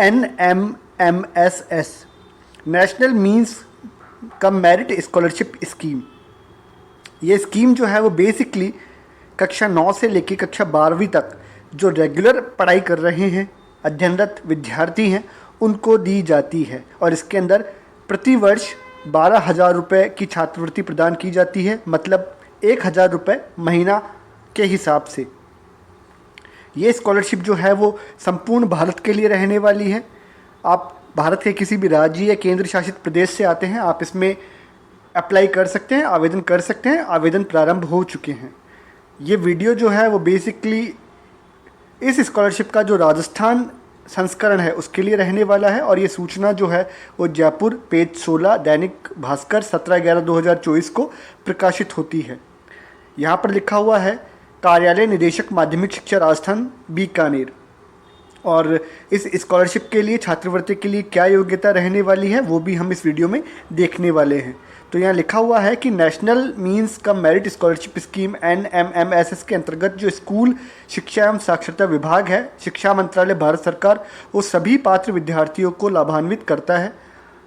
NMMSS national means cum merit scholarship scheme. ये scheme जो है वो बेसिकली कक्षा 9 से लेकर कक्षा 12वीं तक जो रेगुलर पढ़ाई कर रहे हैं अध्ययनरत विद्यार्थी हैं उनको दी जाती है, और इसके अंदर प्रति वर्ष 12,000 रुपये की छात्रवृत्ति प्रदान की जाती है, मतलब 1,000 रुपये महीना के हिसाब से। ये स्कॉलरशिप जो है वो संपूर्ण भारत के लिए रहने वाली है। आप भारत के किसी भी राज्य या केंद्र शासित प्रदेश से आते हैं, आप इसमें अप्लाई कर सकते हैं, आवेदन कर सकते हैं। आवेदन प्रारंभ हो चुके हैं। ये वीडियो जो है वो बेसिकली इस स्कॉलरशिप का जो राजस्थान संस्करण है उसके लिए रहने वाला है, और ये सूचना जो है वो जयपुर पेज 16 दैनिक भास्कर 17/11/2024 को प्रकाशित होती है। यहाँ पर लिखा हुआ है कार्यालय निदेशक माध्यमिक शिक्षा राजस्थान बीकानेर। और इस स्कॉलरशिप के लिए छात्रवृत्ति के लिए क्या योग्यता रहने वाली है वो भी हम इस वीडियो में देखने वाले हैं। तो यहाँ लिखा हुआ है कि national means cum merit scholarship scheme NMMSS के अंतर्गत जो स्कूल शिक्षा एवं साक्षरता विभाग है, शिक्षा मंत्रालय भारत सरकार, वो सभी पात्र विद्यार्थियों को लाभान्वित करता है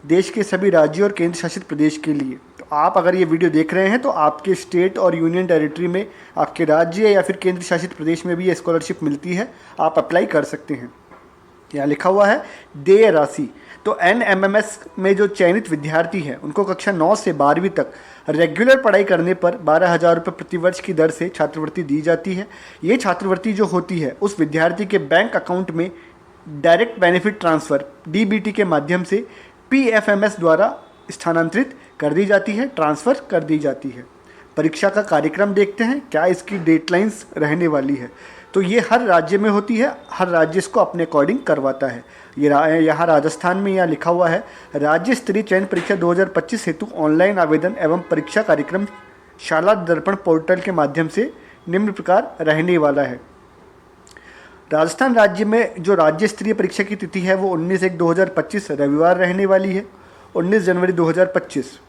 देश के सभी राज्यों और केंद्र शासित प्रदेश के लिए। तो आप अगर ये वीडियो देख रहे हैं तो आपके स्टेट और यूनियन टेरिटरी में, आपके राज्य या फिर केंद्र शासित प्रदेश में भी ये स्कॉलरशिप मिलती है, आप अप्लाई कर सकते हैं। यहाँ लिखा हुआ है देय राशि। तो NMMS में जो चयनित विद्यार्थी हैं उनको कक्षा 9 से 12वीं तक रेगुलर पढ़ाई करने पर 12,000 रुपये प्रतिवर्ष की दर से छात्रवृत्ति दी जाती है। ये छात्रवृत्ति जो होती है उस विद्यार्थी के बैंक अकाउंट में डायरेक्ट बेनिफिट ट्रांसफ़र DBT के माध्यम से PFMS द्वारा स्थानांतरित कर दी जाती है, ट्रांसफ़र कर दी जाती है। परीक्षा का कार्यक्रम देखते हैं, क्या इसकी डेडलाइंस रहने वाली है। तो ये हर राज्य में होती है, हर राज्य इसको अपने अकॉर्डिंग करवाता है। ये यहाँ राजस्थान में यहाँ लिखा हुआ है राज्य स्तरीय चयन परीक्षा 2025 हेतु ऑनलाइन आवेदन एवं परीक्षा कार्यक्रम शाला दर्पण पोर्टल के माध्यम से निम्न प्रकार रहने वाला है। राजस्थान राज्य में जो राज्य स्तरीय परीक्षा की तिथि है वो 19/1/2025 रविवार रहने वाली है। 19 जनवरी 2025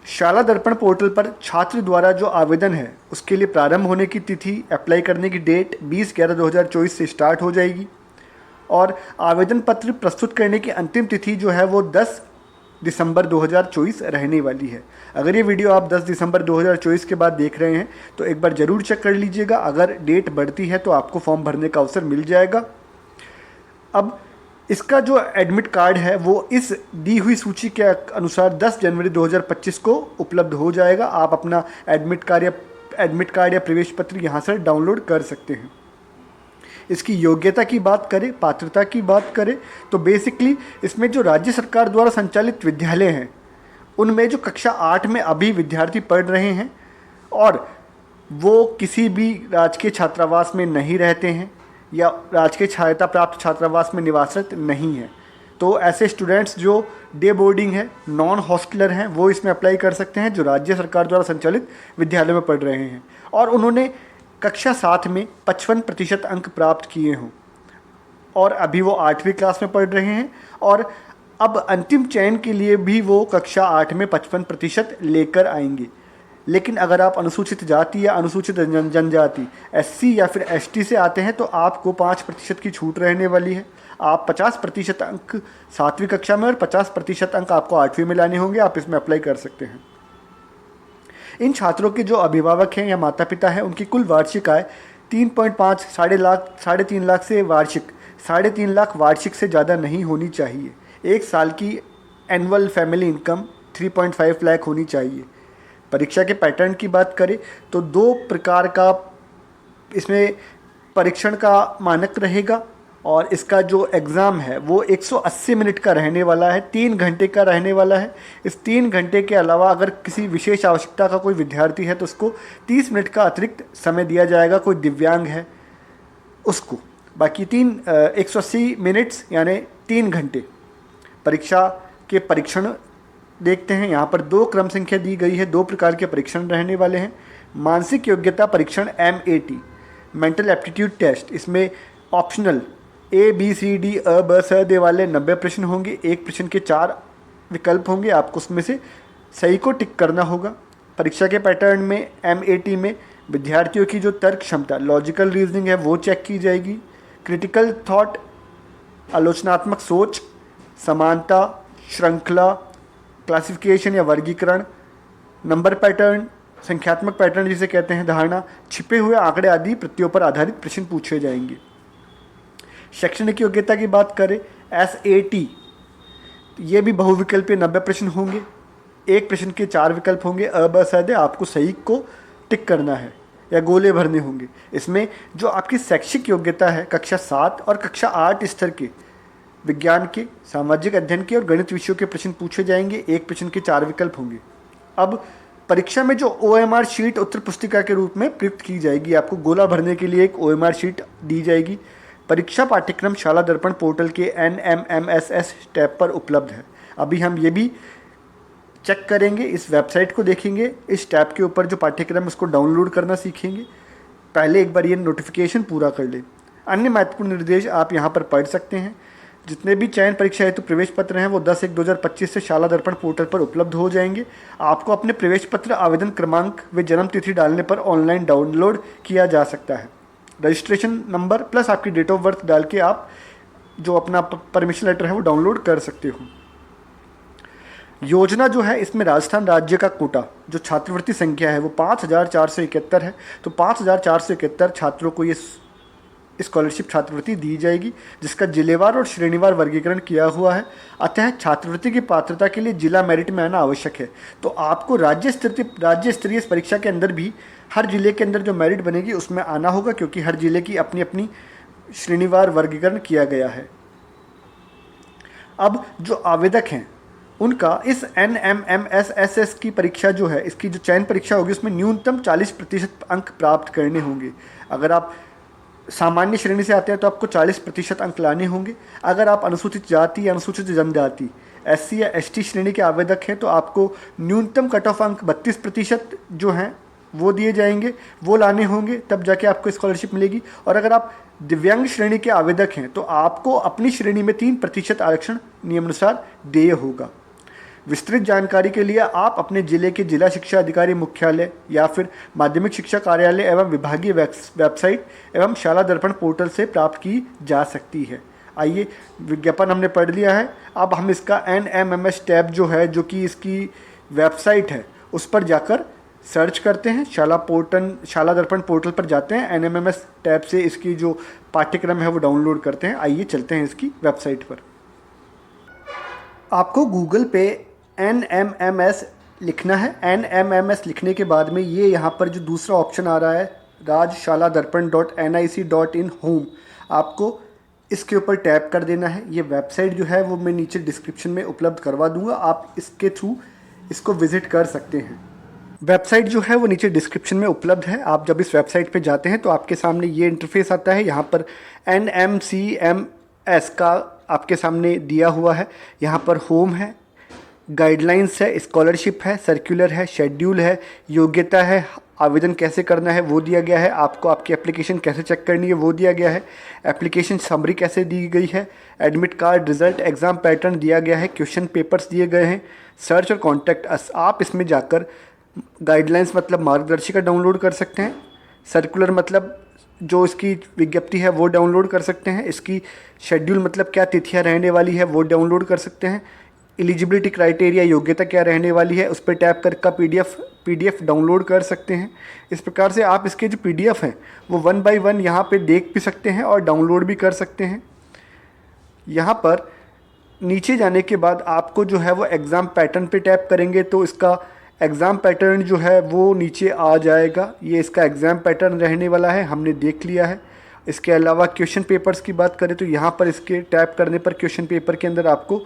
शाला दर्पण पोर्टल पर छात्र द्वारा जो आवेदन है उसके लिए प्रारंभ होने की तिथि, अप्लाई करने की डेट 20/11/2024 से स्टार्ट हो जाएगी, और आवेदन पत्र प्रस्तुत करने की अंतिम तिथि जो है वो 10 दिसंबर 2024 रहने वाली है। अगर ये वीडियो आप 10 दिसंबर 2024 के बाद देख रहे हैं तो एक बार ज़रूर चेक कर लीजिएगा। अगर डेट बढ़ती है तो आपको फॉर्म भरने का अवसर मिल जाएगा। अब इसका जो एडमिट कार्ड है वो इस दी हुई सूची के अनुसार 10 जनवरी 2025 को उपलब्ध हो जाएगा। आप अपना एडमिट कार्ड या प्रवेश पत्र यहाँ से डाउनलोड कर सकते हैं। इसकी योग्यता की बात करें, पात्रता की बात करें, तो बेसिकली इसमें जो राज्य सरकार द्वारा संचालित विद्यालय हैं उनमें जो कक्षा 8 में अभी विद्यार्थी पढ़ रहे हैं और वो किसी भी राजकीय छात्रावास में नहीं रहते हैं या राजकीय सहायता प्राप्त छात्रावास में निवासरत नहीं है, तो ऐसे स्टूडेंट्स जो डे बोर्डिंग है, नॉन हॉस्टलर हैं, वो इसमें अप्लाई कर सकते हैं जो राज्य सरकार द्वारा संचालित विद्यालय में पढ़ रहे हैं और उन्होंने कक्षा 7 में 55% अंक प्राप्त किए हों और अभी वो 8वीं क्लास में पढ़ रहे हैं और अब अंतिम चयन के लिए भी वो कक्षा 8 में 55% लेकर आएंगे। लेकिन अगर आप अनुसूचित जाति या अनुसूचित जनजाति SC या फिर ST से आते हैं तो आपको 5% की छूट रहने वाली है। आप 50% अंक 7वीं कक्षा में और 50% अंक आपको 8वीं में लाने होंगे। आप इसमें अप्लाई कर सकते हैं। इन छात्रों के जो अभिभावक हैं या माता पिता हैं उनकी कुल वार्षिक आय 3.5 साढ़े तीन लाख से वार्षिक 3.5 लाख वार्षिक से ज़्यादा नहीं होनी चाहिए। एक साल की एनुअल फैमिली इनकम 3.5 लाख होनी चाहिए। परीक्षा के पैटर्न की बात करें तो 2 प्रकार का इसमें परीक्षण का मानक रहेगा और इसका जो एग्ज़ाम है वो 180 मिनट का रहने वाला है, 3 घंटे का रहने वाला है। इस 3 घंटे के अलावा अगर किसी विशेष आवश्यकता का कोई विद्यार्थी है तो उसको 30 मिनट का अतिरिक्त समय दिया जाएगा, कोई दिव्यांग है उसको। बाकी 180 मिनट्स यानी 3 घंटे परीक्षा के परीक्षण देखते हैं। यहाँ पर 2 क्रम संख्या दी गई है, 2 प्रकार के परीक्षण रहने वाले हैं। मानसिक योग्यता परीक्षण MAT, मेंटल एप्टीट्यूड टेस्ट, इसमें ऑप्शनल ABCD वाले 90 प्रश्न होंगे। एक प्रश्न के 4 विकल्प होंगे, आपको उसमें से सही को टिक करना होगा। परीक्षा के पैटर्न में MAT में विद्यार्थियों की जो तर्क क्षमता, लॉजिकल रीजनिंग है वो चेक की जाएगी। क्रिटिकल थॉट आलोचनात्मक सोच, समानता, श्रृंखला, क्लासिफिकेशन या वर्गीकरण, नंबर पैटर्न, संख्यात्मक पैटर्न जिसे कहते हैं, धारणा, छिपे हुए आंकड़े आदि प्रत्यों पर आधारित प्रश्न पूछे जाएंगे। शैक्षणिक योग्यता की बात करें, SAT, ये भी बहुविकल्पीय 90 प्रश्न होंगे। एक प्रश्न के 4 विकल्प होंगे, अ ब स द, आपको सही को टिक करना है या गोले भरने होंगे। इसमें जो आपकी शैक्षिक योग्यता है कक्षा 7 और कक्षा 8 स्तर के विज्ञान के, सामाजिक अध्ययन के और गणित विषयों के प्रश्न पूछे जाएंगे। एक प्रश्न के 4 विकल्प होंगे। अब परीक्षा में जो OMR शीट उत्तर पुस्तिका के रूप में प्रयुक्त की जाएगी, आपको गोला भरने के लिए एक OMR शीट दी जाएगी। परीक्षा पाठ्यक्रम शाला दर्पण पोर्टल के NMMSS टैब पर उपलब्ध है। अभी हम ये भी चेक करेंगे, इस वेबसाइट को देखेंगे, इस टैब के ऊपर जो पाठ्यक्रम उसको डाउनलोड करना सीखेंगे। पहले एक बार ये नोटिफिकेशन पूरा कर लें। अन्य महत्वपूर्ण निर्देश आप यहाँ पर पढ़ सकते हैं। जितने भी चयन परीक्षा हेतु प्रवेश पत्र हैं वो 10/1/2025 से शाला दर्पण पोर्टल पर उपलब्ध हो जाएंगे। आपको अपने प्रवेश पत्र, आवेदन क्रमांक व जन्म तिथि डालने पर ऑनलाइन डाउनलोड किया जा सकता है। रजिस्ट्रेशन नंबर प्लस आपकी डेट ऑफ बर्थ डाल के आप जो अपना परमिशन लेटर है वो डाउनलोड कर सकते हो। योजना जो है, इसमें राजस्थान राज्य का कोटा जो छात्रवृत्ति संख्या है वो 5471 है। तो 5471 छात्रों को ये स्कॉलरशिप छात्रवृत्ति दी जाएगी, जिसका जिलेवार और श्रेणीवार वर्गीकरण किया हुआ है। अतः छात्रवृत्ति की पात्रता के लिए जिला मेरिट में आना आवश्यक है। तो आपको राज्य स्तरीय परीक्षा के अंदर भी हर जिले के अंदर जो मेरिट बनेगी उसमें आना होगा, क्योंकि हर जिले की अपनी अपनी श्रेणीवार वर्गीकरण किया गया है। अब जो आवेदक हैं उनका इस NMMSS की परीक्षा जो है, इसकी जो चयन परीक्षा होगी उसमें न्यूनतम 40% अंक प्राप्त करने होंगे। अगर आप सामान्य श्रेणी से आते हैं तो आपको 40% अंक लाने होंगे। अगर आप अनुसूचित जाति या अनुसूचित जनजाति, SC या ST श्रेणी के आवेदक हैं तो आपको न्यूनतम कट ऑफ अंक 32% जो हैं वो दिए जाएंगे, वो लाने होंगे, तब जाके आपको स्कॉलरशिप मिलेगी। और अगर आप दिव्यांग श्रेणी के आवेदक हैं तो आपको अपनी श्रेणी में 3% आरक्षण नियमानुसार देय होगा। विस्तृत जानकारी के लिए आप अपने जिले के जिला शिक्षा अधिकारी मुख्यालय या फिर माध्यमिक शिक्षा कार्यालय एवं विभागीय वेबसाइट एवं शाला दर्पण पोर्टल से प्राप्त की जा सकती है। आइए, विज्ञापन हमने पढ़ लिया है, अब हम इसका NMMS टैब जो है, जो कि इसकी वेबसाइट है, उस पर जाकर सर्च करते हैं। शाला दर्पण पोर्टल पर जाते हैं, NMMS टैब से इसकी जो पाठ्यक्रम है वो डाउनलोड करते हैं। आइए चलते हैं इसकी वेबसाइट पर। आपको गूगल पे NMMS लिखना है। NMMS लिखने के बाद में ये यहाँ पर जो दूसरा ऑप्शन आ रहा है, rajshaladarpan.nic.in होम, आपको इसके ऊपर टैप कर देना है। ये वेबसाइट जो है वो मैं नीचे डिस्क्रिप्शन में उपलब्ध करवा दूंगा, आप इसके थ्रू इसको विज़िट कर सकते हैं। वेबसाइट जो है वो नीचे डिस्क्रिप्शन में उपलब्ध है। आप जब इस वेबसाइट पे जाते हैं तो आपके सामने ये इंटरफेस आता है। यहाँ पर NMCMS का आपके सामने दिया हुआ है। यहाँ पर होम है, गाइडलाइंस है, स्कॉलरशिप है, सर्कुलर है, शेड्यूल है, योग्यता है, आवेदन कैसे करना है वो दिया गया है, आपको आपकी एप्लीकेशन कैसे चेक करनी है वो दिया गया है, एप्लीकेशन समरी कैसे दी गई है, admit card, result, exam pattern दिया गया है, क्वेश्चन पेपर्स दिए गए हैं, सर्च और कॉन्टैक्ट अस। आप इसमें जाकर गाइडलाइंस मतलब मार्गदर्शिका डाउनलोड कर सकते हैं, सर्कुलर मतलब जो इसकी विज्ञप्ति है वो डाउनलोड कर सकते हैं, इसकी शेड्यूल मतलब क्या तिथियाँ रहने वाली है वो डाउनलोड कर सकते हैं, एलिजिबिलिटी क्राइटेरिया योग्यता क्या रहने वाली है उस पर टैप कर का पीडीएफ डाउनलोड कर सकते हैं। इस प्रकार से आप इसके जो पीडीएफ हैं वो 1 बाय 1 यहाँ पे देख भी सकते हैं और डाउनलोड भी कर सकते हैं। यहाँ पर नीचे जाने के बाद आपको जो है वो एग्ज़ाम पैटर्न पे टैप करेंगे तो इसका एग्ज़ाम पैटर्न जो है वो नीचे आ जाएगा। ये इसका एग्ज़ाम पैटर्न रहने वाला है, हमने देख लिया है। इसके अलावा क्वेश्चन पेपर्स की बात करें तो यहाँ पर इसके टैप करने पर क्वेश्चन पेपर के अंदर आपको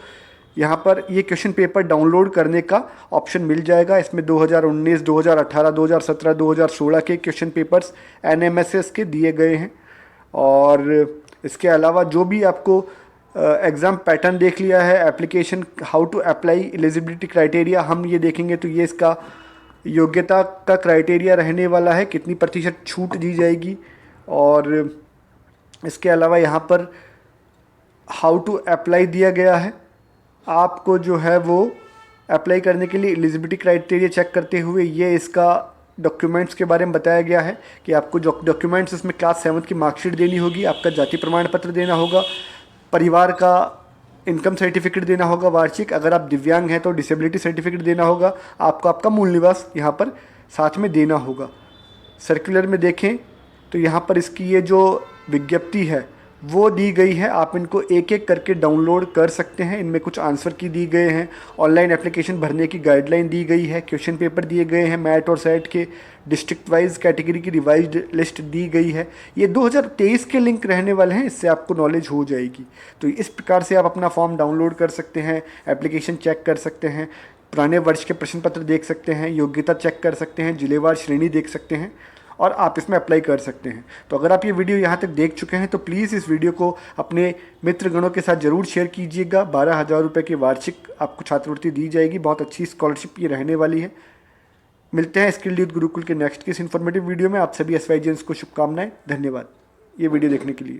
यहाँ पर ये क्वेश्चन पेपर डाउनलोड करने का ऑप्शन मिल जाएगा। इसमें 2019, 2018, 2017, 2016 के क्वेश्चन पेपर्स NMSS के दिए गए हैं। और इसके अलावा जो भी आपको एग्ज़ाम पैटर्न देख लिया है, application how to apply, eligibility criteria हम ये देखेंगे तो ये इसका योग्यता का क्राइटेरिया रहने वाला है, कितनी प्रतिशत छूट दी जाएगी। और इसके अलावा यहाँ पर हाउ टू अप्लाई दिया गया है, आपको जो है वो अप्लाई करने के लिए एलिजिबिलिटी क्राइटेरिया चेक करते हुए ये इसका डॉक्यूमेंट्स के बारे में बताया गया है कि आपको जो डॉक्यूमेंट्स इसमें क्लास 7 की मार्कशीट देनी होगी, आपका जाति प्रमाण पत्र देना होगा, परिवार का इनकम सर्टिफिकेट देना होगा वार्षिक, अगर आप दिव्यांग हैं तो डिसेबिलिटी सर्टिफिकेट देना होगा, आपको आपका मूल निवास यहाँ पर साथ में देना होगा। सर्कुलर में देखें तो यहाँ पर इसकी ये जो विज्ञप्ति है वो दी गई है, आप इनको एक एक करके डाउनलोड कर सकते हैं। इनमें कुछ आंसर की दी गए हैं, ऑनलाइन एप्लीकेशन भरने की गाइडलाइन दी गई है, क्वेश्चन पेपर दिए गए हैं मैट और सेट के, डिस्ट्रिक्ट वाइज कैटेगरी की रिवाइज्ड लिस्ट दी गई है। ये 2023 के लिंक रहने वाले हैं, इससे आपको नॉलेज हो जाएगी। तो इस प्रकार से आप अपना फॉर्म डाउनलोड कर सकते हैं, एप्लीकेशन चेक कर सकते हैं, पुराने वर्ष के प्रश्न पत्र देख सकते हैं, योग्यता चेक कर सकते हैं, जिलेवार श्रेणी देख सकते हैं और आप इसमें अप्लाई कर सकते हैं। तो अगर आप ये वीडियो यहाँ तक देख चुके हैं तो प्लीज़ इस वीडियो को अपने मित्रगणों के साथ ज़रूर शेयर कीजिएगा। 12,000 रुपये की वार्षिक आपको छात्रवृत्ति दी जाएगी, बहुत अच्छी स्कॉलरशिप ये रहने वाली है। मिलते हैं स्किल यूथ गुरुकुल के नेक्स्ट किस इन्फॉर्मेटिव वीडियो में। आप सभी SYGNs को शुभकामनाएं, धन्यवाद ये वीडियो देखने के लिए।